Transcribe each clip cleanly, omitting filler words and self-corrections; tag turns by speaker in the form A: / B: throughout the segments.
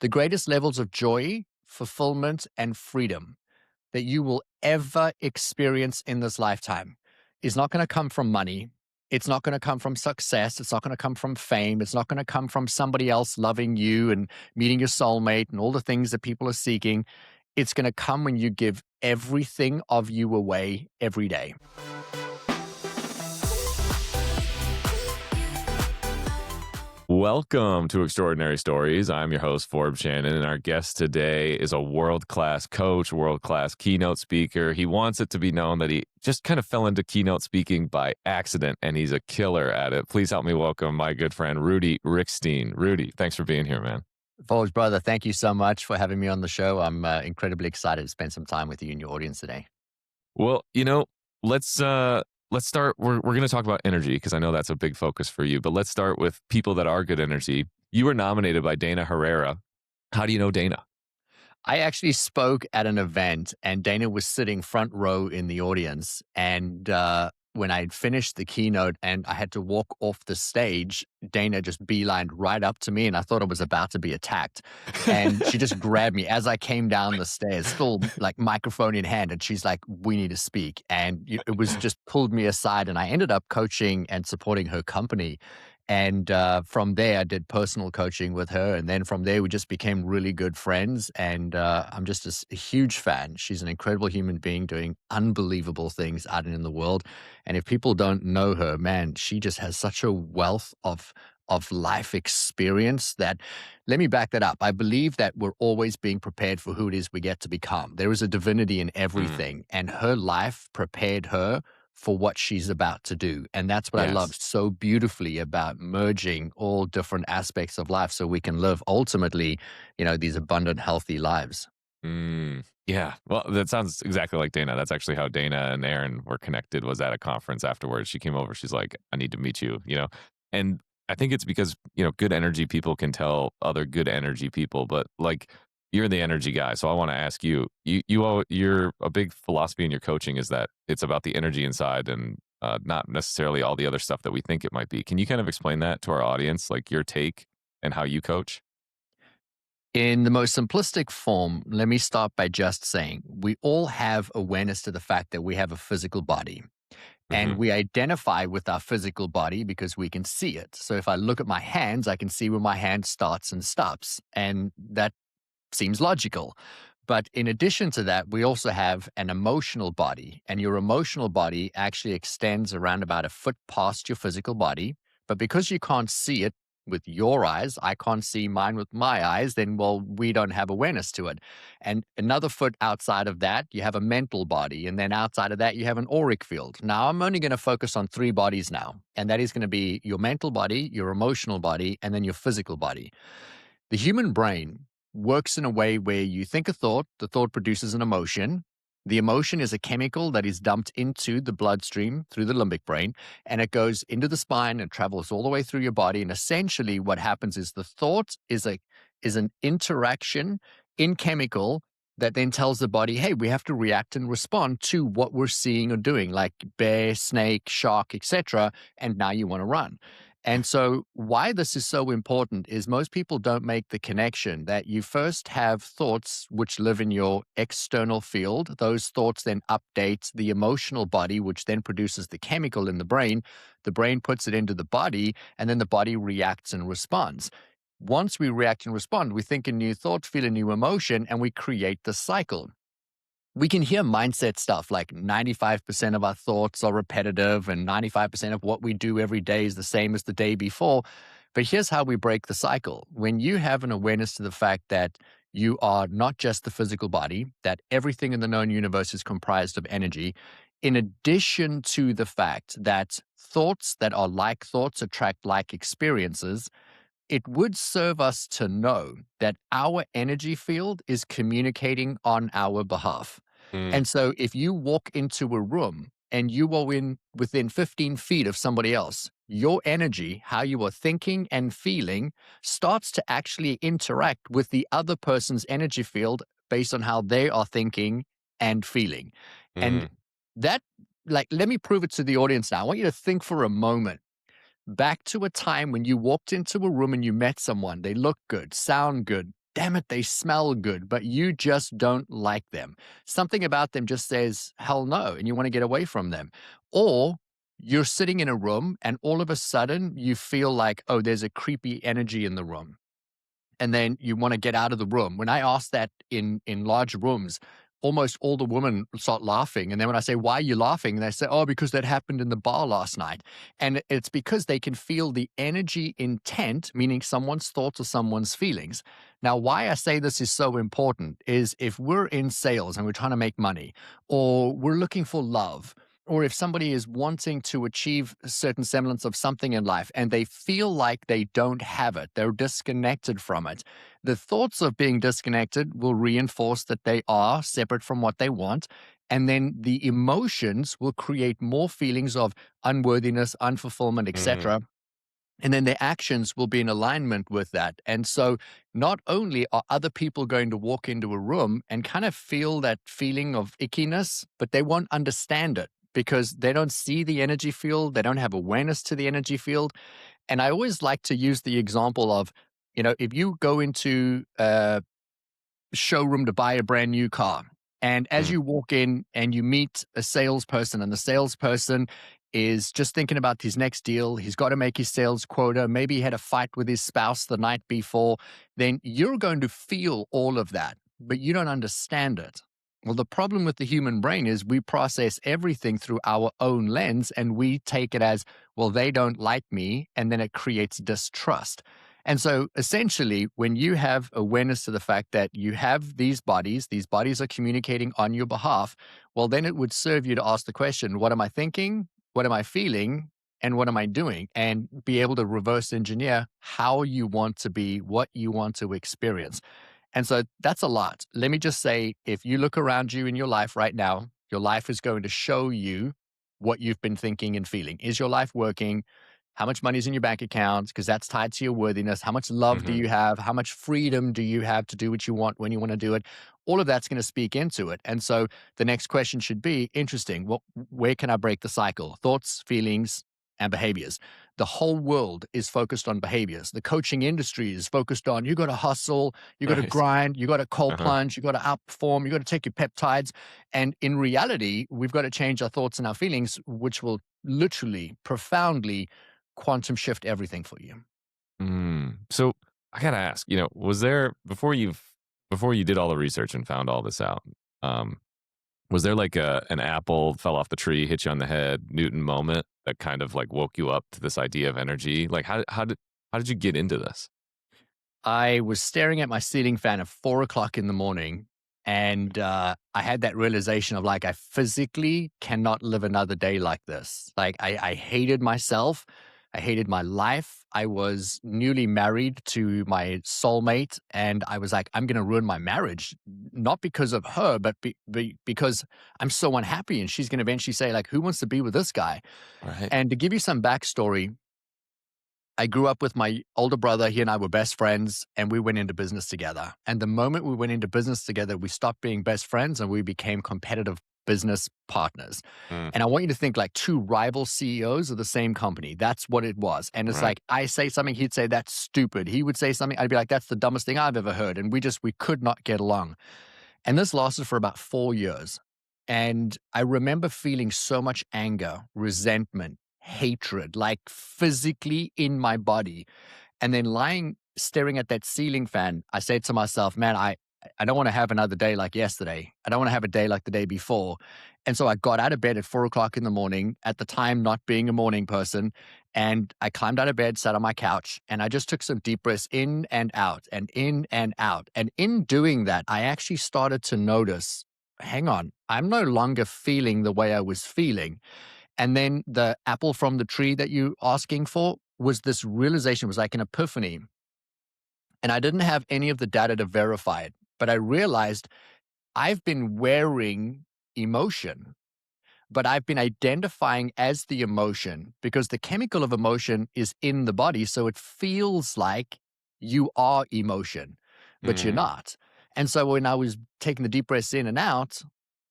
A: The greatest levels of joy, fulfillment, and freedom that you will ever experience in this lifetime is not going to come from money. It's not going to come from success. It's not going to come from fame. It's not going to come from somebody else loving you and meeting your soulmate and all the things that people are seeking. It's going to come when you give everything of you away every day.
B: Welcome to Extraordinary Stories. I'm your host, Forbes Shannon, and our guest today is a world-class coach, world-class keynote speaker. He wants it to be known that he just kind of fell into keynote speaking by accident, and he's a killer at it. Please help me welcome my good friend, Rudi Riekstins. Rudi, thanks for being here, man.
A: Forbes, brother, thank you so much for having me on the show. I'm incredibly excited to spend some time with you and your audience today.
B: Well, let's start. We're going to talk about energy because I know that's a big focus for you. But let's start with people that are good energy. You were nominated by Dana Herrera. How do you know Dana?
A: I actually spoke at an event and Dana was sitting front row in the audience. And when I had finished the keynote and I had to walk off the stage, Dana just beelined right up to me and I thought I was about to be attacked. And she just grabbed me as I came down the stairs, still like microphone in hand. And she's like, "We need to speak." And it was just pulled me aside and I ended up coaching and supporting her company. And from there, I did personal coaching with her. And then from there, we just became really good friends. And I'm just a huge fan. She's an incredible human being doing unbelievable things out in the world. And if people don't know her, man, she just has such a wealth of life experience that, let me back that up. I believe that we're always being prepared for who it is we get to become. There is a divinity in everything. And her life prepared her for what she's about to do. And that's what I love
B: Yes.
A: so beautifully about merging all different aspects of life so we can live ultimately, these abundant, healthy lives.
B: Yeah. Well, that sounds exactly like Dana. That's actually how Dana and Aaron were connected, was at a conference afterwards. She came over. She's like, "I need to meet you. And I think it's because, good energy people can tell other good energy people, but like, you're the energy guy. So I want to ask you, you're a big philosophy in your coaching is that it's about the energy inside and not necessarily all the other stuff that we think it might be. Can you kind of explain that to our audience, like your take and how you coach?
A: In the most simplistic form, let me start by just saying we all have awareness to the fact that we have a physical body. And
B: Hmm.
A: we identify with our physical body because we can see it. So if I look at my hands, I can see where my hand starts and stops. And that seems logical. But in addition to that, we also have an emotional body, and your emotional body actually extends around about a foot past your physical body. But because you can't see it with your eyes, I can't see mine with my eyes, then, well, we don't have awareness to it. And another foot outside of that, you have a mental body. And then outside of that, you have an auric field. Now, I'm only going to focus on three bodies now, and that is going to be your mental body, your emotional body, and then your physical body. The human brain works in a way where you think a thought, the thought produces an emotion. The emotion is a chemical that is dumped into the bloodstream through the limbic brain, and it goes into the spine and travels all the way through your body. And essentially, what happens is the thought is an interaction in chemical that then tells the body, "Hey, we have to react and respond to what we're seeing or doing, like bear, snake, shark, etc." And now you want to run. And so why this is so important is most people don't make the connection that you first have thoughts which live in your external field. Those thoughts then update the emotional body, which then produces the chemical in the brain. The brain puts it into the body, and then the body reacts and responds. Once we react and respond, we think a new thought, feel a new emotion, and we create the cycle. We can hear mindset stuff like 95% of our thoughts are repetitive and 95% of what we do every day is the same as the day before. But here's how we break the cycle. When you have an awareness to the fact that you are not just the physical body, that everything in the known universe is comprised of energy, in addition to the fact that thoughts that are like thoughts attract like experiences, it would serve us to know that our energy field is communicating on our behalf.
B: Mm,
A: And so if you walk into a room and you are within 15 feet of somebody else, your energy, how you are thinking and feeling, starts to actually interact with the other person's energy field based on how they are thinking and feeling. And
B: mm.
A: that, like, let me prove it to the audience now. I want you to think for a moment back to a time when you walked into a room and you met someone. They look good, sound good, damn it, they smell good, but you just don't like them. Something about them just says, hell no, and you want to get away from them. Or you're sitting in a room and all of a sudden you feel like, oh, there's a creepy energy in the room, and then you want to get out of the room. When I ask that in large rooms, almost all the women start laughing. And then when I say, why are you laughing? They say, oh, because that happened in the bar last night. And it's because they can feel the energy intent, meaning someone's thoughts or someone's feelings. Now, why I say this is so important is if we're in sales and we're trying to make money, or we're looking for love, or if somebody is wanting to achieve a certain semblance of something in life and they feel like they don't have it, they're disconnected from it, the thoughts of being disconnected will reinforce that they are separate from what they want. And then the emotions will create more feelings of unworthiness, unfulfillment,
B: Mm,
A: etc. And then their actions will be in alignment with that. And so not only are other people going to walk into a room and kind of feel that feeling of ickiness, but they won't understand it because they don't see the energy field. They don't have awareness to the energy field. And I always like to use the example of, if you go into showroom to buy a brand new car. And as
B: mm,
A: you walk in and you meet a salesperson, and the salesperson is just thinking about his next deal, he's got to make his sales quota. Maybe he had a fight with his spouse the night before. Then you're going to feel all of that, but you don't understand it. Well, the problem with the human brain is we process everything through our own lens and we take it as, well, they don't like me. And then it creates distrust. And so essentially, when you have awareness to the fact that you have these bodies are communicating on your behalf, well, then it would serve you to ask the question, what am I thinking? What am I feeling? And what am I doing? And be able to reverse engineer how you want to be, what you want to experience. And so that's a lot. Let me just say, if you look around you in your life right now, your life is going to show you what you've been thinking and feeling. Is your life working? How much money is in your bank account? Because that's tied to your worthiness. How much love do
B: mhm.
A: you have? How much freedom do you have to do what you want when you want to do it? All of that's going to speak into it. And so the next question should be interesting. Well, where can I break the cycle? Thoughts, feelings, and behaviors. The whole world is focused on behaviors. The coaching industry is focused on you got to hustle, you got to
B: Nice.
A: grind, you got to cold
B: Uh-huh.
A: plunge, you got to outperform, you got to take your peptides. And in reality, we've got to change our thoughts and our feelings, which will literally, profoundly quantum shift everything for you.
B: So I gotta ask, was there before you did all the research and found all this out, um, was there like an apple fell off the tree, hit you on the head, Newton moment that kind of like woke you up to this idea of energy? Like how did you get into this?
A: I was staring at my ceiling fan at 4 o'clock in the morning. And I had that realization of like, I physically cannot live another day like this. Like, I hated myself. I hated my life. I was newly married to my soulmate. And I was like, I'm going to ruin my marriage, not because of her, but because I'm so unhappy. And she's going to eventually say, like, who wants to be with this guy?
B: Right.
A: And to give you some backstory, I grew up with my older brother. He and I were best friends, and we went into business together. And the moment we went into business together, we stopped being best friends and we became competitive business partners.
B: Mm,
A: And I want you to think like two rival CEOs of the same company. That's what it was. And it's
B: right.
A: like I say something, he'd say that's stupid. He would say something, I'd be like, that's the dumbest thing I've ever heard. And we could not get along. And this lasted for about 4 years. And I remember feeling so much anger, resentment, hatred, like physically in my body. And then lying, staring at that ceiling fan, I said to myself, man, I don't want to have another day like yesterday. I don't want to have a day like the day before. And so I got out of bed at 4 o'clock in the morning, at the time, not being a morning person. And I climbed out of bed, sat on my couch, and I just took some deep breaths in and out and in and out. And in doing that, I actually started to notice, hang on, I'm no longer feeling the way I was feeling. And then the apple from the tree that you asking for was this realization, was like an epiphany. And I didn't have any of the data to verify it, but I realized I've been wearing emotion, but I've been identifying as the emotion because the chemical of emotion is in the body. So it feels like you are emotion, but you're
B: Mm,
A: not. And so when I was taking the deep breaths in and out,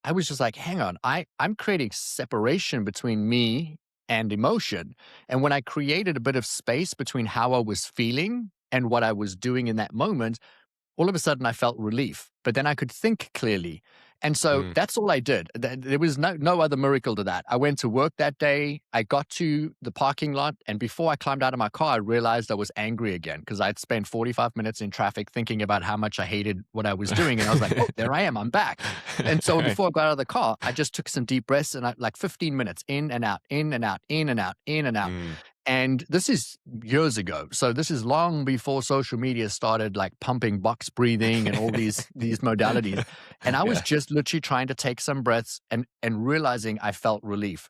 A: I was just like, hang on, I'm creating separation between me and emotion. And when I created a bit of space between how I was feeling and what I was doing in that moment, all of a sudden I felt relief, but then I could think clearly. And so
B: Mm.
A: that's all I did. There was no other miracle to that. I went to work that day. I got to the parking lot. And before I climbed out of my car, I realized I was angry again because I'd spent 45 minutes in traffic thinking about how much I hated what I was doing. And I was like, oh, there I am. I'm back. And so
B: Right.
A: before I got out of the car, I just took some deep breaths and like 15 minutes in and out, in and out, in and out, in and out.
B: Mm.
A: And this is years ago. So this is long before social media started like pumping box breathing and all these modalities. And I was
B: Yeah.
A: just literally trying to take some breaths and realizing I felt relief.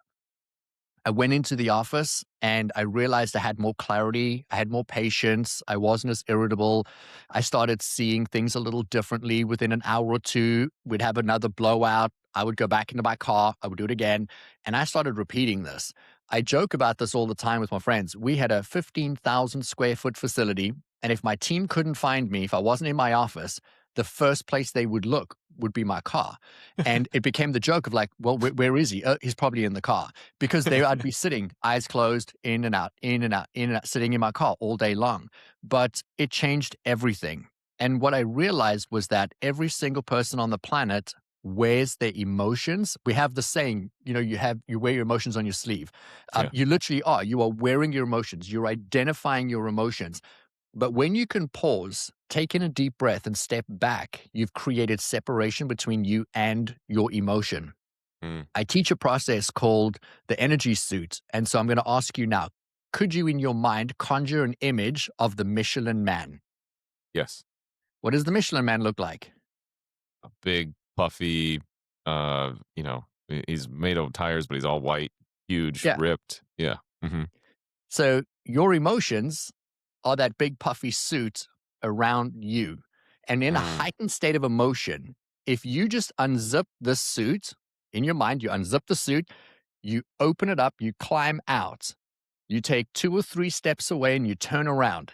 A: I went into the office and I realized I had more clarity. I had more patience. I wasn't as irritable. I started seeing things a little differently. Within an hour or two, we'd have another blowout. I would go back into my car. I would do it again. And I started repeating this. I joke about this all the time with my friends. We had a 15,000 square foot facility. And if my team couldn't find me, if I wasn't in my office, the first place they would look would be my car. And it became the joke of like, well, where is he? He's probably in the car because there I'd be sitting, eyes closed, in and out, in and out, in and out, sitting in my car all day long. But it changed everything. And what I realized was that every single person on the planet wears their emotions. We have the saying, you wear your emotions on your sleeve.
B: Yeah.
A: You literally are. You are wearing your emotions. You're identifying your emotions. But when you can pause, take in a deep breath, and step back, you've created separation between you and your emotion.
B: Mm.
A: I teach a process called the energy suit. And so I'm going to ask you now, could you in your mind conjure an image of the Michelin man?
B: Yes.
A: What does the Michelin man look like?
B: A big, puffy, he's made of tires, but he's all white, huge,
A: Yeah.
B: ripped. Yeah. Mhm.
A: So your emotions are that big puffy suit around you. And in a
B: Mm.
A: heightened state of emotion, if you just unzip the suit in your mind, you unzip the suit, you open it up, you climb out, you take 2 or 3 steps away and you turn around.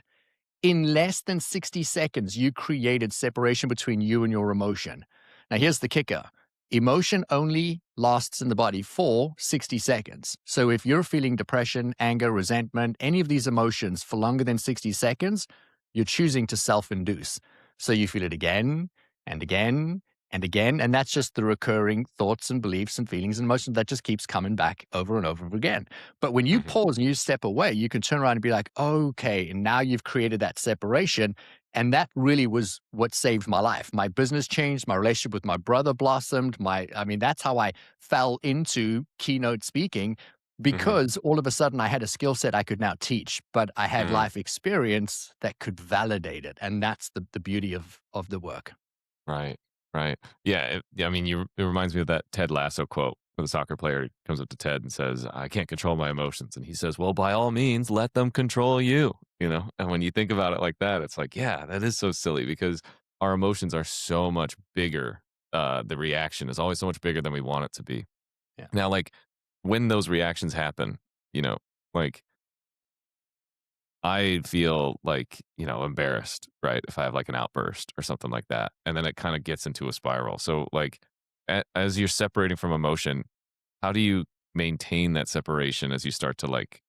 A: In less than 60 seconds, you created separation between you and your emotion. Now, here's the kicker: emotion only lasts in the body for 60 seconds. So, if you're feeling depression, anger, resentment, any of these emotions for longer than 60 seconds, you're choosing to self induce. So, you feel it again and again and again. And that's just the recurring thoughts and beliefs and feelings and emotions that just keeps coming back over and over again. But when you
B: Mhm.
A: pause and you step away, you can turn around and be like, okay, and now you've created that separation. And that really was what saved my life. My business changed, my relationship with my brother blossomed. That's how I fell into keynote speaking
B: Mhm.
A: because all of a sudden I had a skill set I could now teach, but I had
B: Mm.
A: life experience that could validate it. And that's the beauty of the work.
B: Right. Right. Yeah. I mean, it reminds me of that Ted Lasso quote where the soccer player comes up to Ted and says, "I can't control my emotions," and he says, "Well, by all means, let them control you." You know. And when you think about it like that, it's like, yeah, that is so silly because our emotions are so much bigger. The reaction is always so much bigger than we want it to be.
A: Yeah.
B: Now, like when those reactions happen, you know, like I feel like, embarrassed, right? If I have like an outburst or something like that. And then it kind of gets into a spiral. So, like, as you're separating from emotion, how do you maintain that separation as you start to like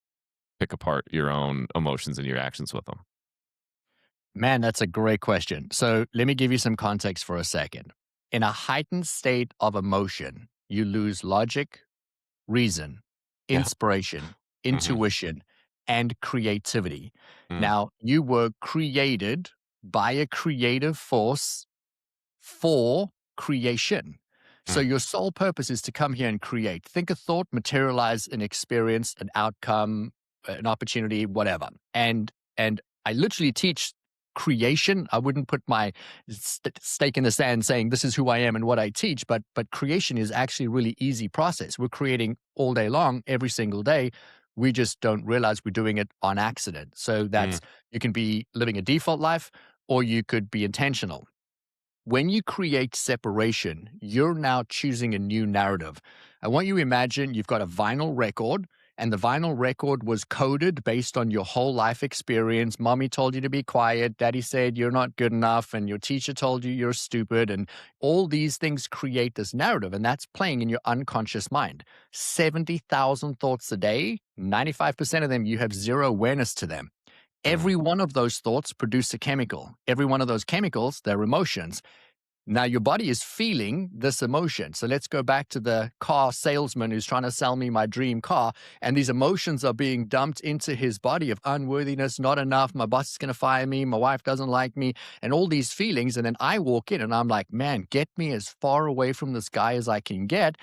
B: pick apart your own emotions and your actions with them?
A: Man, that's a great question. So let me give you some context for a second. In a heightened state of emotion, you lose logic, reason,
B: Yeah.
A: inspiration,
B: Hmm.
A: intuition, and creativity.
B: Mm,
A: Now, you were created by a creative force for creation. So
B: mm,
A: your sole purpose is to come here and create. Think a thought, materialize an experience, an outcome, an opportunity, whatever. And I literally teach creation. I wouldn't put my stake in the sand saying this is who I am and what I teach, but creation is actually a really easy process. We're creating all day long, every single day. We just don't realize we're doing it on accident. So
B: mm,
A: that's you can be living a default life or you could be intentional. When you create separation, you're now choosing a new narrative. I want you to imagine you've got a vinyl record, and the vinyl record was coded based on your whole life experience. Mommy told you to be quiet, daddy said you're not good enough, and your teacher told you you're stupid. And all these things create this narrative, and that's playing in your unconscious mind. 70,000 thoughts a day, 95% of them, you have zero awareness to them.
B: Mm.
A: Every one of those thoughts produce a chemical. Every one of those chemicals, they're emotions. Now your body is feeling this emotion. So let's go back to the car salesman who's trying to sell me my dream car. And these emotions are being dumped into his body of unworthiness, not enough. My boss is going to fire me. My wife doesn't like me, and all these feelings. And then I walk in and I'm like, man, get me as far away from this guy as I can get.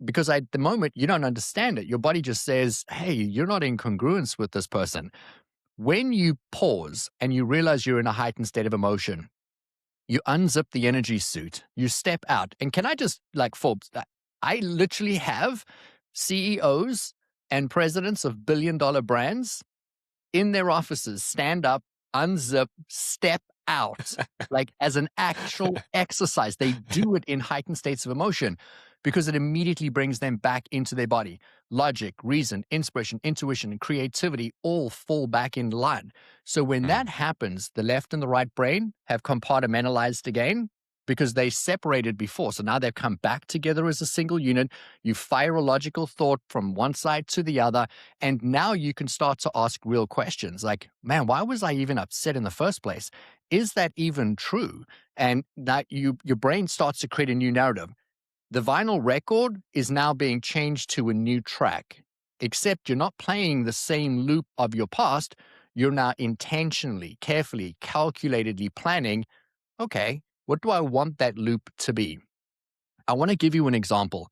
A: Because at the moment, you don't understand it. Your body just says, hey, you're not in congruence with this person. When you pause and you realize you're in a heightened state of emotion, you unzip the energy suit, you step out. And can I just, like, Forbes, I literally have CEOs and presidents of billion-dollar brands in their offices stand up, unzip, step out, like as an actual exercise. They do it in heightened states of emotion because it immediately brings them back into their body. Logic, reason, inspiration, intuition, and creativity all fall back in line. So when
B: Mm.
A: that happens, the left and the right brain have compartmentalized again because they separated before. So now they've come back together as a single unit. You fire a logical thought from one side to the other, and now you can start to ask real questions like, man, why was I even upset in the first place? Is that even true? And that your brain starts to create a new narrative. The vinyl record is now being changed to a new track, except you're not playing the same loop of your past. You're now intentionally, carefully, calculatedly planning, okay, what do I want that loop to be? I want to give you an example.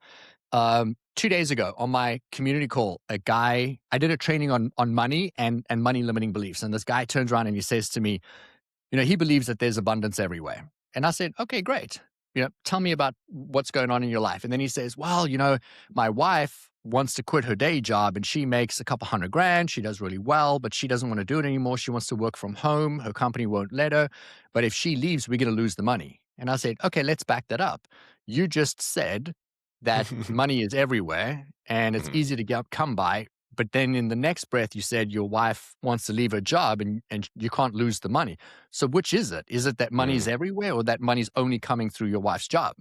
A: 2 days ago on my community call, I did a training on money and money limiting beliefs. And this guy turns around and he says to me, he believes that there's abundance everywhere. And I said, okay, great. Tell me about what's going on in your life. And then he says, well, my wife wants to quit her day job and she makes a couple hundred grand. She does really well, but she doesn't want to do it anymore. She wants to work from home. Her company won't let her. But if she leaves, we're going to lose the money. And I said, okay, let's back that up. You just said that money is everywhere and it's
B: Mhm.
A: easy to come by. But then in the next breath, you said your wife wants to leave her job and you can't lose the money. So which is it? Is it that money's
B: Mm.
A: everywhere or that money's only coming through your wife's job?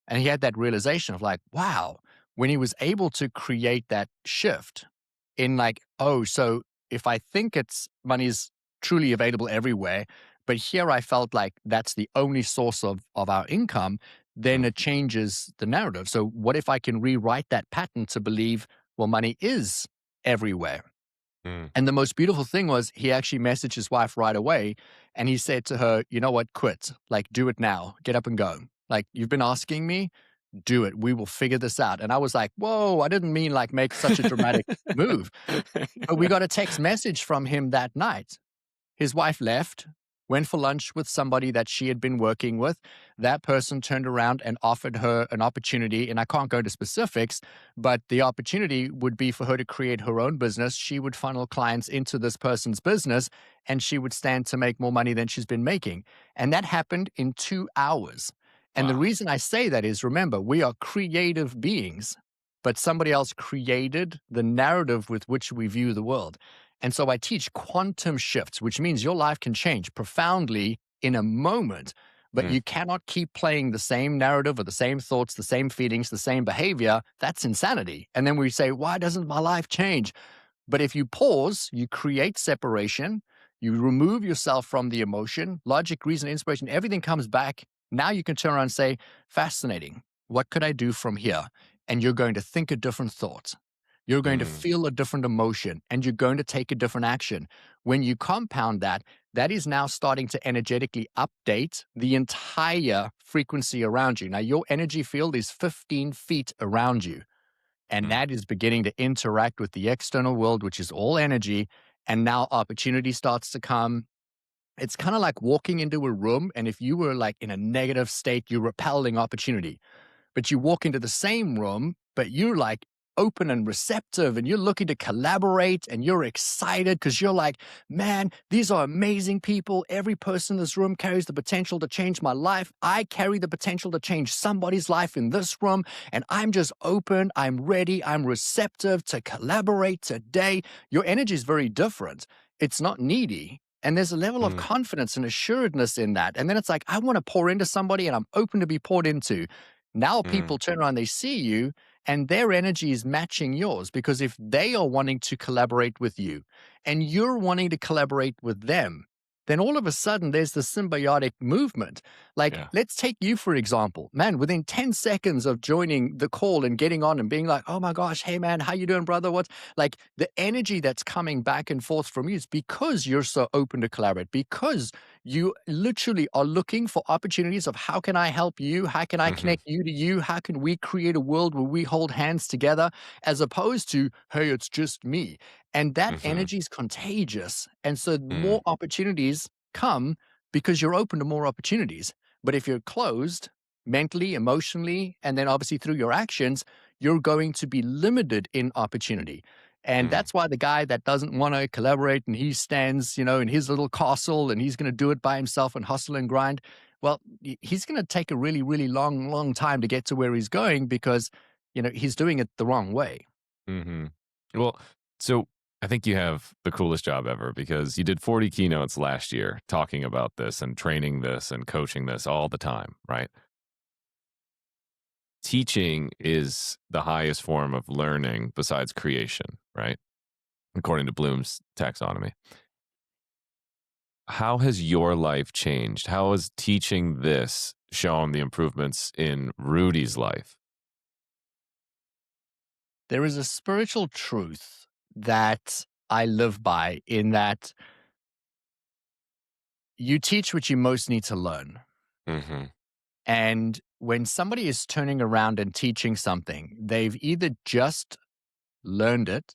A: And he had that realization of like, wow, when he was able to create that shift in like, oh, so if I think it's money's truly available everywhere, but here I felt like that's the only source of our income, then
B: Mm.
A: it changes the narrative. So what if I can rewrite that pattern to believe, well, money is everywhere?
B: Mm.
A: And the most beautiful thing was he actually messaged his wife right away and he said to her, you know what, quit. Like, do it now. Get up and go. Like, you've been asking me, do it. We will figure this out. And I was like, whoa, I didn't mean like make such a dramatic move. But we got a text message from him that night. His wife left, went for lunch with somebody that she had been working with. That person turned around and offered her an opportunity. And I can't go to specifics, but the opportunity would be for her to create her own business. She would funnel clients into this person's business and she would stand to make more money than she's been making. And that happened in 2 hours. And the
B: Wow.
A: reason I say that is remember, we are creative beings, but somebody else created the narrative with which we view the world. And so I teach quantum shifts, which means your life can change profoundly in a moment, but
B: Mm.
A: you cannot keep playing the same narrative or the same thoughts, the same feelings, the same behavior. That's insanity. And then we say, why doesn't my life change? But if you pause, you create separation, you remove yourself from the emotion, logic, reason, inspiration, everything comes back. Now you can turn around and say, fascinating. What could I do from here? And you're going to think a different thought. You're going to
B: Mm.
A: feel a different emotion and you're going to take a different action. When you compound that, that is now starting to energetically update the entire frequency around you. Now, your energy field is 15 feet around you, and
B: Mm.
A: that is beginning to interact with the external world, which is all energy. And now opportunity starts to come. It's kind of like walking into a room, and if you were like in a negative state, you're repelling opportunity, but you walk into the same room, but you're like open and receptive and you're looking to collaborate and you're excited because you're like, man, these are amazing people. Every person in this room carries the potential to change my life. I carry the potential to change somebody's life in this room. And I'm just open. I'm ready. I'm receptive to collaborate today. Your energy is very different. It's not needy. And there's a level of
B: Mm.
A: confidence and assuredness in that. And then it's like, I want to pour into somebody and I'm open to be poured into. Now
B: Mm.
A: people turn around, they see you, and their energy is matching yours. Because if they are wanting to collaborate with you and you're wanting to collaborate with them, then all of a sudden there's the symbiotic movement. Like,
B: Yeah.
A: let's take you for example. Man, within 10 seconds of joining the call and getting on and being like, oh my gosh, hey man, how you doing, brother? What's like the energy that's coming back and forth from you is because you're so open to collaborate, because you literally are looking for opportunities of how can I help you? How can I
B: Mhm.
A: connect you to you? How can we create a world where we hold hands together as opposed to, hey, it's just me? And that
B: Mhm.
A: energy is contagious. And so
B: Mm.
A: more opportunities come because you're open to more opportunities. But if you're closed mentally, emotionally, and then obviously through your actions, you're going to be limited in opportunity. And
B: Mm.
A: that's why the guy that doesn't want to collaborate and he stands, in his little castle and he's going to do it by himself and hustle and grind. Well, he's going to take a really, really long, long time to get to where he's going because, he's doing it the wrong way.
B: Mhm. Well, so I think you have the coolest job ever because you did 40 keynotes last year talking about this and training this and coaching this all the time, right? Teaching is the highest form of learning besides creation, right? According to Bloom's taxonomy. How has your life changed? How has teaching this shown the improvements in Rudy's life?
A: There is a spiritual truth that I live by in that you teach what you most need to learn.
B: Mhm.
A: And when somebody is turning around and teaching something, they've either just learned it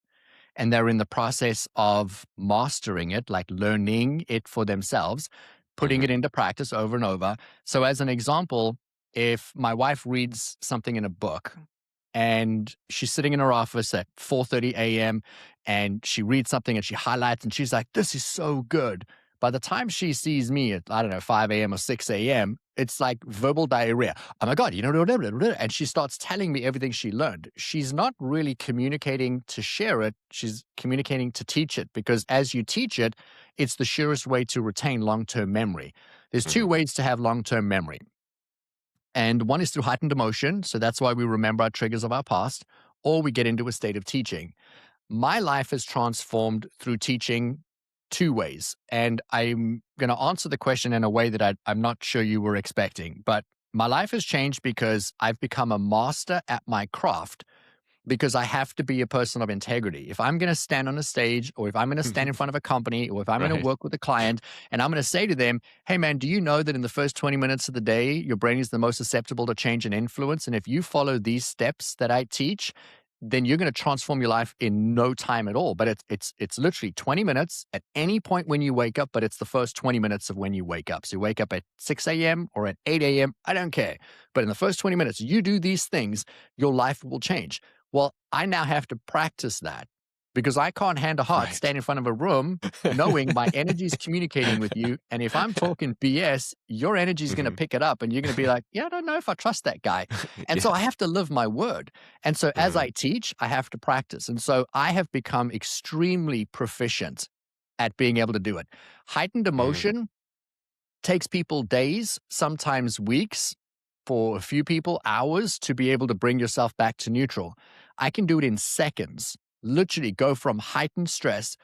A: and they're in the process of mastering it, like learning it for themselves, putting it
B: Mhm.
A: into practice over and over. So, as an example, if my wife reads something in a book and she's sitting in her office at 4:30 a.m. and she reads something and she highlights and she's like, "This is so good." By the time she sees me at, I don't know, 5 a.m. or 6 a.m., it's like verbal diarrhea. Oh my God, and she starts telling me everything she learned. She's not really communicating to share it. She's communicating to teach it because as you teach it, it's the surest way to retain long term memory. There's two
B: Mhm.
A: ways to have long term memory. And one is through heightened emotion. So that's why we remember our triggers of our past, or we get into a state of teaching. My life is transformed through teaching two ways. And I'm going to answer the question in a way that I'm not sure you were expecting. But my life has changed because I've become a master at my craft because I have to be a person of integrity. If I'm going to stand on a stage or if I'm going to stand in front of a company or if I'm going to
B: Right.
A: work with a client and I'm going to say to them, hey man, do you know that in the first 20 minutes of the day, your brain is the most susceptible to change and influence? And if you follow these steps that I teach, then you're going to transform your life in no time at all. But it's literally 20 minutes at any point when you wake up, but it's the first 20 minutes of when you wake up. So you wake up at 6 a.m. or at 8 a.m. I don't care. But in the first 20 minutes, you do these things, your life will change. Well, I now have to practice that because I can't hand a heart,
B: Right.
A: stand in front of a room, knowing my energy is communicating with you. And if I'm talking BS, your energy is going to
B: Mhm.
A: pick it up and you're going to be like, yeah, I don't know if I trust that guy. And so
B: Yeah.
A: I have to live my word. And so as
B: Mhm.
A: I teach, I have to practice. And so I have become extremely proficient at being able to do it. Heightened
B: Mhm.
A: emotion takes people days, sometimes weeks, for a few people, hours to be able to bring yourself back to neutral. I can do it in seconds, literally go from heightened stress.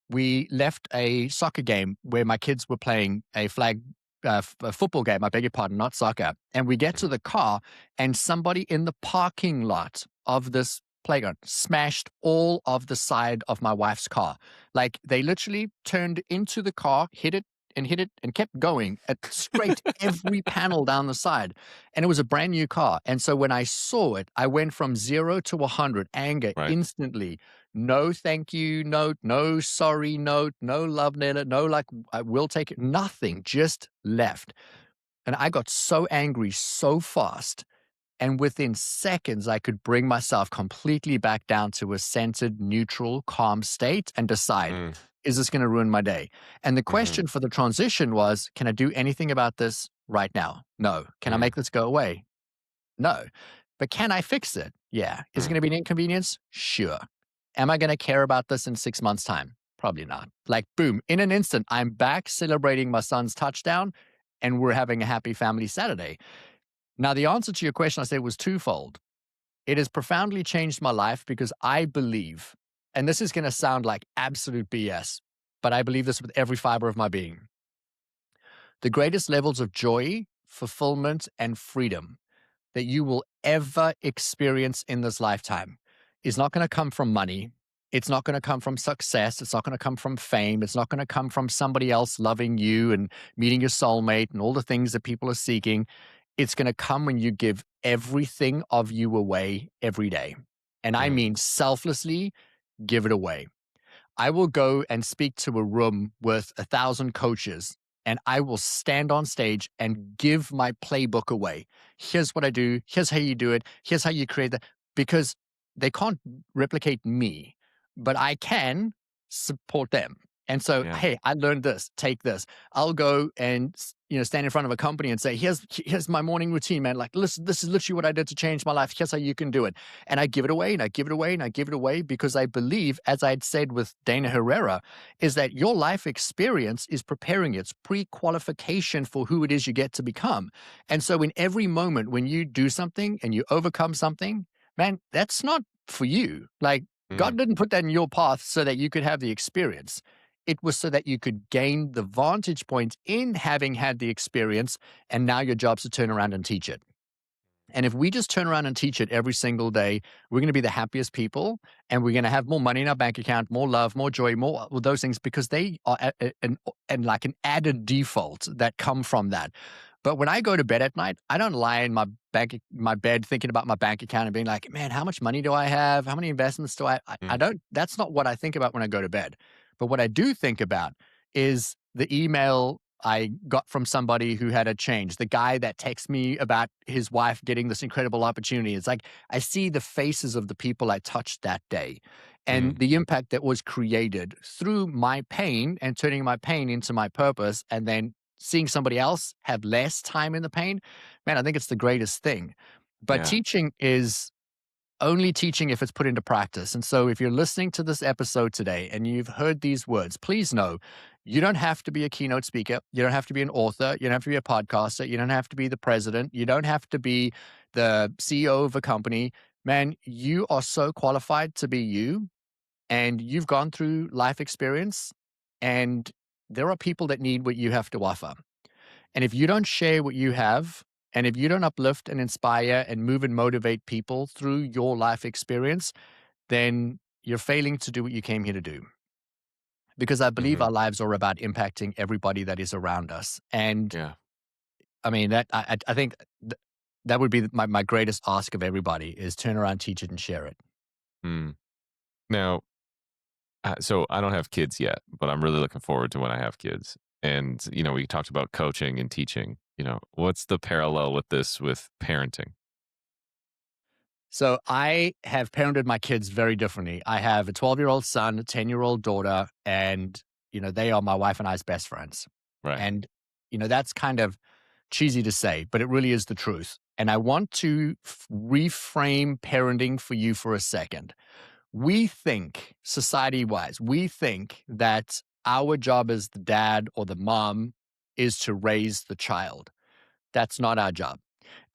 A: We left a soccer game where my kids were playing a flag a football game, I beg your pardon, not soccer. And we get to
B: Mhm.
A: the car, and somebody in the parking lot of this playground smashed all of the side of my wife's car. Like they literally turned into the car, hit it, and kept going at straight every panel down the side. And it was a brand new car. And so when I saw it, I went from 0 to 100, anger
B: Right.
A: instantly. No thank you note, no sorry note, no love letter, no like I will take it, nothing, just left. And I got so angry so fast. And within seconds, I could bring myself completely back down to a centered, neutral, calm state and decide,
B: Mm.
A: is this going to ruin my day? And the
B: Mhm.
A: question for the transition was, can I do anything about this right now? No. Can I
B: Mm.
A: make this go away? No. But can I fix it? Yeah. Is it going
B: Mm.
A: to be an inconvenience? Sure. Am I going to care about this in 6 months' time? Probably not. Like, boom, in an instant, I'm back celebrating my son's touchdown and we're having a happy family Saturday. Now, the answer to your question, I said, was twofold. It has profoundly changed my life because I believe, and this is going to sound like absolute BS, but I believe this with every fiber of my being. The greatest levels of joy, fulfillment, and freedom that you will ever experience in this lifetime is not going to come from money. It's not going to come from success. It's not going to come from fame. It's not going to come from somebody else loving you and meeting your soulmate and all the things that people are seeking. It's going to come when you give everything of you away every day. And I
B: Mm,
A: mean selflessly give it away. I will go and speak to a room with 1,000 coaches, and I will stand on stage and give my playbook away. Here's what I do. Here's how you do it. Here's how you create that. Because they can't replicate me, but I can support them. And so,
B: yeah.
A: hey, I learned this. Take this. I'll go and stand in front of a company and say, here's my morning routine, man. Like, listen, this is literally what I did to change my life. Here's how you can do it. And I give it away and I give it away and I give it away because I believe, as I had said with Dana Herrera, is that your life experience is preparing you. It's pre-qualification for who it is you get to become. And so in every moment when you do something and you overcome something, man, that's not for you. Like
B: Mm,
A: God didn't put that in your path so that you could have the experience. It was so that you could gain the vantage point in having had the experience. And now your job's to turn around and teach it. And if we just turn around and teach it every single day, we're going to be the happiest people and we're going to have more money in our bank account, more love, more joy, more all those things because they are and like an added default that come from that. But when I go to bed at night, I don't lie in my bed thinking about my bank account and being like, man, how much money do I have? How many investments do I
B: mm,
A: don't, that's not what I think about when I go to bed. But what I do think about is the email I got from somebody who had a change, the guy that texts me about his wife getting this incredible opportunity. It's like I see the faces of the people I touched that day and
B: mm,
A: the impact that was created through my pain and turning my pain into my purpose and then seeing somebody else have less time in the pain. Man, I think it's the greatest thing. But
B: yeah.
A: teaching is only teaching if it's put into practice. And so if you're listening to this episode today and you've heard these words, please know you don't have to be a keynote speaker. You don't have to be an author. You don't have to be a podcaster. You don't have to be the president. You don't have to be the CEO of a company. Man, you are so qualified to be you and you've gone through life experience and there are people that need what you have to offer. And if you don't share what you have, and if you don't uplift and inspire and move and motivate people through your life experience, then you're failing to do what you came here to do. Because I believe
B: Hmm.
A: our lives are about impacting everybody that is around us. And
B: Yeah.
A: I mean, I think that would be my greatest ask of everybody is turn around, teach it, and share it.
B: Mm. Now, so I don't have kids yet, but I'm really looking forward to when I have kids. And, we talked about coaching and teaching. What's the parallel with this with parenting?
A: So I have parented my kids very differently. I have a 12-year-old son, a 10-year-old daughter, and they are my wife and I's best friends.
B: Right.
A: And that's kind of cheesy to say, but it really is the truth. And I want to reframe parenting for you for a second. We think, society wise, we think that our job as the dad or the mom is to raise the child. That's not our job.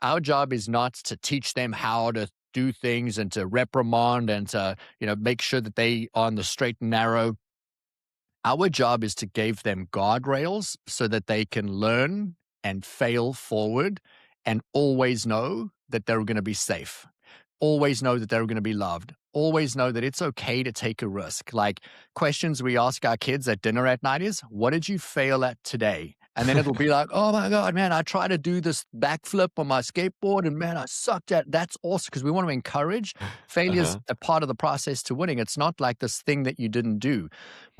A: Our job is not to teach them how to do things and to reprimand and to, make sure that they are on the straight and narrow. Our job is to give them guardrails so that they can learn and fail forward and always know that they're going to be safe. Always know that they're going to be loved. Always know that it's okay to take a risk. Like questions we ask our kids at dinner at night is, what did you fail at today? And then it'll be like, oh my God, man, I tried to do this backflip on my skateboard and man, I sucked at that's awesome. Because we want to encourage failures
B: Uh-huh.
A: a part of the process to winning. It's not like this thing that you didn't do.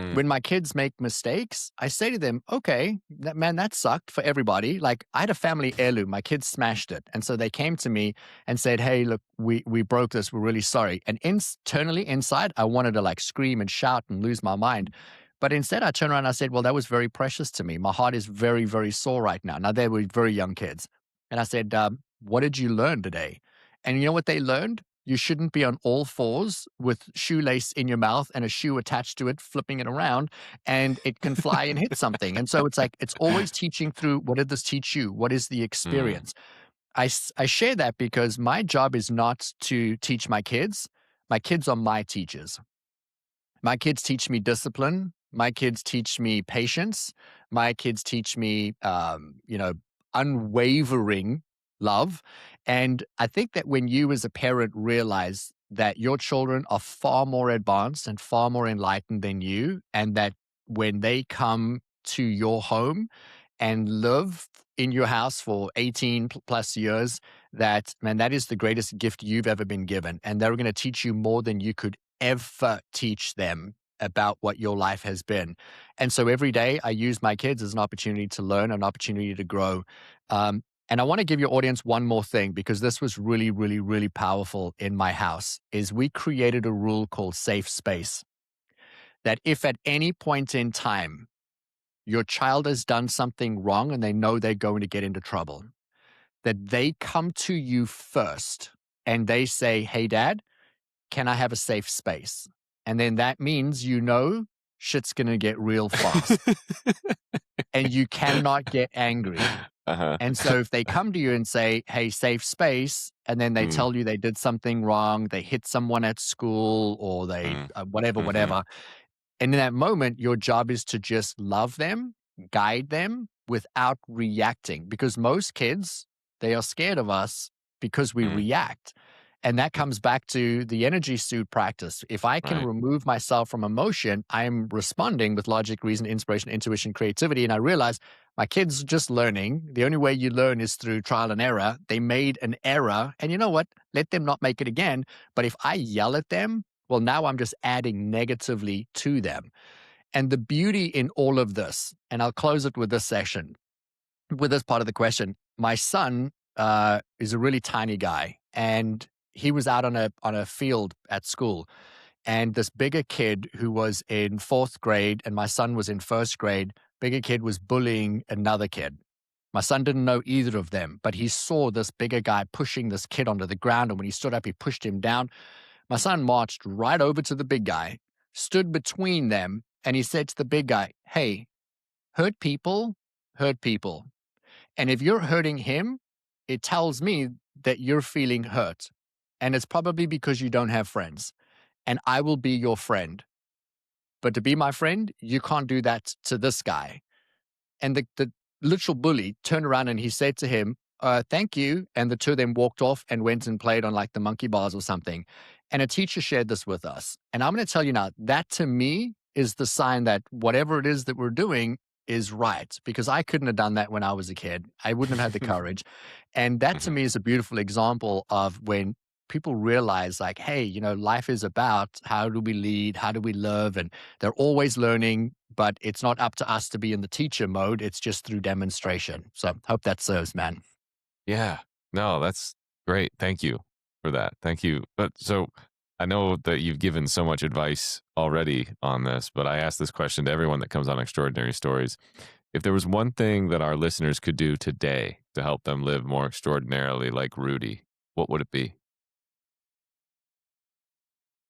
B: Mm.
A: When my kids make mistakes, I say to them, okay, that sucked for everybody. Like I had a family heirloom. My kids smashed it. And so they came to me and said, hey, look, we broke this. We're really sorry. And internally inside, I wanted to like scream and shout and lose my mind. But instead, I turned around and I said, well, that was very precious to me. My heart is very, very sore right now. Now, they were very young kids. And I said, what did you learn today? And you know what they learned? You shouldn't be on all fours with shoelace in your mouth and a shoe attached to it, flipping it around, and it can fly and hit something. And so it's like, it's always teaching through what did this teach you? What is the
B: Mm.
A: experience? I share that because my job is not to teach my kids. My kids are my teachers. My kids teach me discipline. My kids teach me patience. My kids teach me, unwavering love. And I think that when you as a parent realize that your children are far more advanced and far more enlightened than you, and that when they come to your home and live in your house for 18 plus years, that, man, that is the greatest gift you've ever been given. And they're going to teach you more than you could ever teach them about what your life has been. And so every day I use my kids as an opportunity to learn, an opportunity to grow. And I want to give your audience one more thing, because this was really, really, really powerful in my house. Is we created a rule called safe space, that if at any point in time your child has done something wrong and they know they're going to get into trouble, that they come to you first and they say, "Hey, dad, can I have a safe space?" And then that means, shit's going to get real fast and you cannot get angry.
B: Uh-huh.
A: And so if they come to you and say, "Hey, safe space," and then they
B: Mm,
A: tell you they did something wrong, they hit someone at school, or they
B: mm,
A: whatever,
B: mhm,
A: whatever, and in that moment, your job is to just love them, guide them without reacting, because most kids, they are scared of us because we
B: mm,
A: react. And that
B: mm,
A: comes back to the energy suit practice. If I can
B: right.
A: remove myself from emotion, I'm responding with logic, reason, inspiration, intuition, creativity. And I realize my kids just learning. The only way you learn is through trial and error. They made an error. And you know what? Let them not make it again. But if I yell at them, well, now I'm just adding negatively to them. And the beauty in all of this, and I'll close it with this session, with this part of the question. My son is a really tiny guy, and he was out on a field at school, and this bigger kid who was in fourth grade, and my son was in first grade. Bigger kid was bullying another kid. My son didn't know either of them, but he saw this bigger guy pushing this kid onto the ground, and when he stood up, he pushed him down. My son marched right over to the big guy, stood between them, and he said to the big guy, "Hey, hurt people, hurt people. And if you're hurting him, it tells me that you're feeling hurt. And it's probably because you don't have friends. And I will be your friend. But to be my friend, you can't do that to this guy." And the literal bully turned around and he said to him, "Thank you." And the two of them walked off and went and played on like the monkey bars or something. And a teacher shared this with us. And I'm going to tell you now, that to me is the sign that whatever it is that we're doing is right, because I couldn't have done that when I was a kid. I wouldn't have had the courage. And that to
B: Mhm.
A: me is a beautiful example of when people realize, like, hey, life is about how do we lead, how do we live, and they're always learning, but it's not up to us to be in the teacher mode. It's just through demonstration. So hope that serves, man.
B: Yeah. No, that's great. Thank you for that. Thank you. But so I know that you've given so much advice already on this, but I ask this question to everyone that comes on Extraordinary Stories. If there was one thing that our listeners could do today to help them live more extraordinarily like Rudy, what would it be?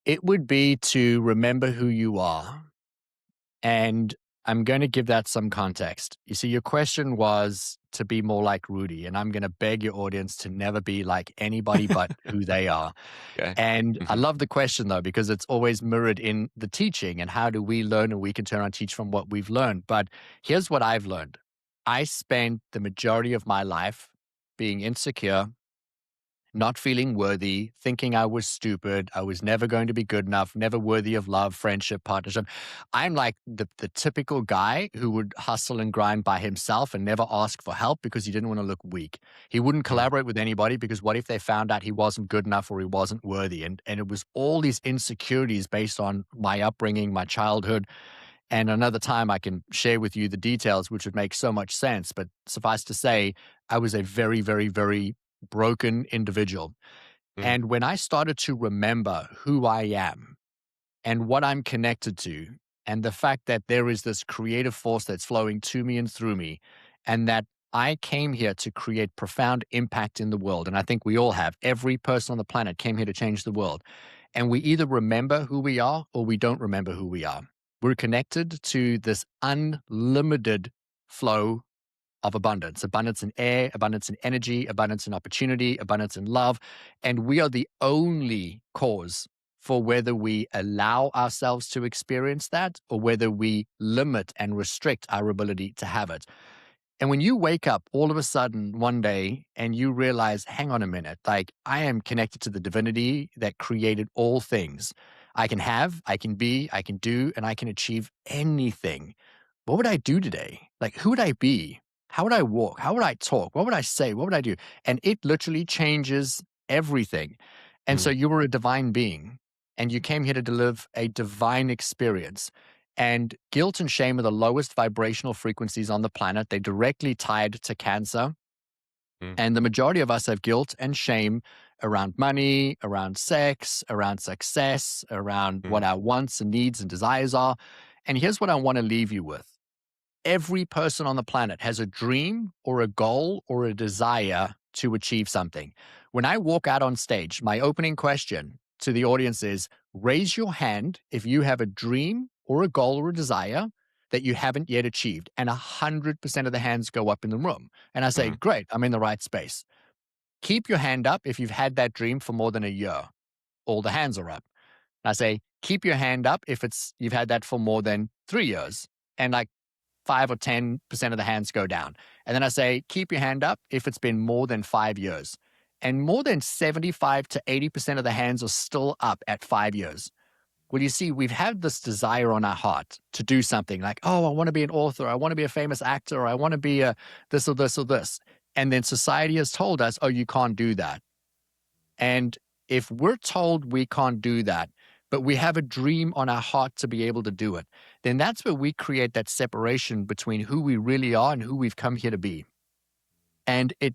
A: It would be to remember who you are. And I'm going to give that some context. You see, your question was to be more like Rudy, and I'm going to beg your audience to never be like anybody but who they are.
B: Okay.
A: And I
B: Hmm.
A: love the question though, because it's always mirrored in the teaching and how do we learn, and we can turn and teach from what we've learned. But here's what I've learned. I spent the majority of my life being insecure, not feeling worthy, thinking I was stupid, I was never going to be good enough, never worthy of love, friendship, partnership. I'm like the typical guy who would hustle and grind by himself and never ask for help because he didn't want to look weak. He wouldn't
B: Mm,
A: collaborate with anybody because what if they found out he wasn't good enough or he wasn't worthy? And it was all these insecurities based on my upbringing, my childhood. And another time I can share with you the details, which would make so much sense. But suffice to say, I was a very, very, very broken individual.
B: mm,
A: And when I started to remember who I am and what I'm connected to, and the fact that there is this creative force that's flowing to me and through me, and that I came here to create profound impact in the world. And I think we all have. Every person on the planet came here to change the world. And we either remember who we are or we don't remember who we are. We're connected to this unlimited flow of abundance, abundance in air, abundance in energy, abundance in opportunity, abundance in love. And we are the only cause for whether we allow ourselves to experience that or whether we limit and restrict our ability to have it. And when you wake up all of a sudden one day and you realize, hang on a minute, like I am connected to the divinity that created all things. I can have, I can be, I can do, and I can achieve anything. What would I do today? Like, who would I be? How would I walk? How would I talk? What would I say? What would I do? And it literally changes everything. And so
B: Mm,
A: you were a divine being and you came here to live a divine experience. And guilt and shame are the lowest vibrational frequencies on the planet. They're directly tied to cancer.
B: mm,
A: And the majority of us have guilt and shame around money, around sex, around success, around what
B: mm,
A: our wants and needs and desires are. And here's what I want to leave you with: every person on the planet has a dream or a goal or a desire to achieve something. When I walk out on stage, my opening question to the audience is raise your hand if you have a dream or a goal or a desire that you haven't yet achieved. And 100% of the hands go up in the room. And I say,
B: mm,
A: great, I'm in the right space. Keep your hand up if you've had that dream for more than a year. All the hands are up. I say, keep your hand up if it's you've had that for more than 3 years. And like 5 or 10% of the hands go down. And then I say, keep your hand up if it's been more than 5 years. And more than 75 to 80% of the hands are still up at 5 years. Well, you see, we've had this desire on our heart to do something like, oh, I want to be an author, I want to be a famous actor, or I want to be a this or this or this. And then society has told us, oh, you can't do that. And if we're told we can't do that, but we have a dream on our heart to be able to do it, then that's where we create that separation between who we really are and who we've come here to be. And it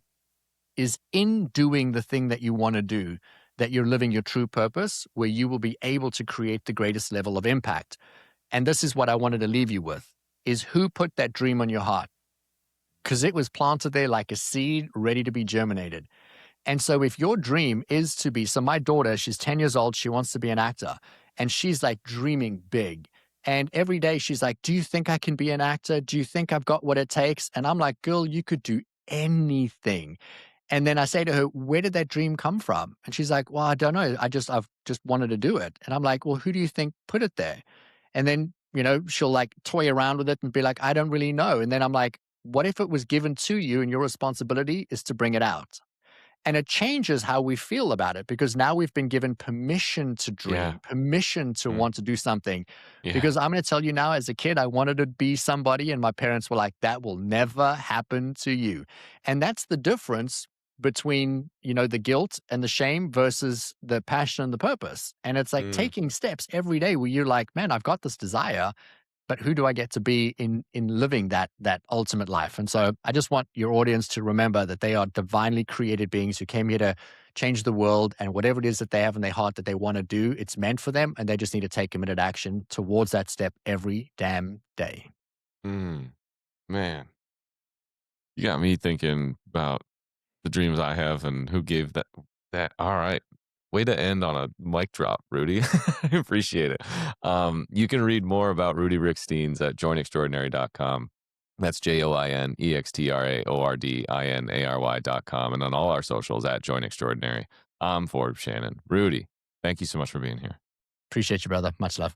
A: is in doing the thing that you want to do that you're living your true purpose, where you will be able to create the greatest level of impact. And this is what I wanted to leave you with: is who put that dream on your heart? Because it was planted there like a seed ready to be germinated. And so if your dream is to be, so my daughter, she's 10 years old, she wants to be an actor, and she's like dreaming big. And every day she's like, do you think I can be an actor? Do you think I've got what it takes? And I'm like, girl, you could do anything. And then I say to her, where did that dream come from? And she's like, well, I don't know. I've just wanted to do it. And I'm like, well, who do you think put it there? And then, she'll like toy around with it and be like, I don't really know. And then I'm like, what if it was given to you and your responsibility is to bring it out? And it changes how we feel about it because now we've been given permission to
B: yeah,
A: dream, permission to
B: mm,
A: want to do something.
B: yeah,
A: Because I'm going to tell you now, as a kid, I wanted to be somebody, and my parents were like, that will never happen to you. And that's the difference between, the guilt and the shame versus the passion and the purpose. And it's like
B: mm,
A: taking steps every day where you're like, man, I've got this desire, but who do I get to be in living that ultimate life? And so I just want your audience to remember that they are divinely created beings who came here to change the world, and whatever it is that they have in their heart that they want to do, it's meant for them, and they just need to take committed action towards that step every damn day.
B: mm. Man, you got me thinking about the dreams I have and who gave that. All right. Way to end on a mic drop, Rudy. I appreciate it. You can read more about Rudi Riekstins at joinextraordinary.com. That's joinextraordinary.com, and on all our socials at Join Extraordinary. I'm Forbes Shannon. Rudy, thank you so much for being here.
A: Appreciate you, brother. Much love.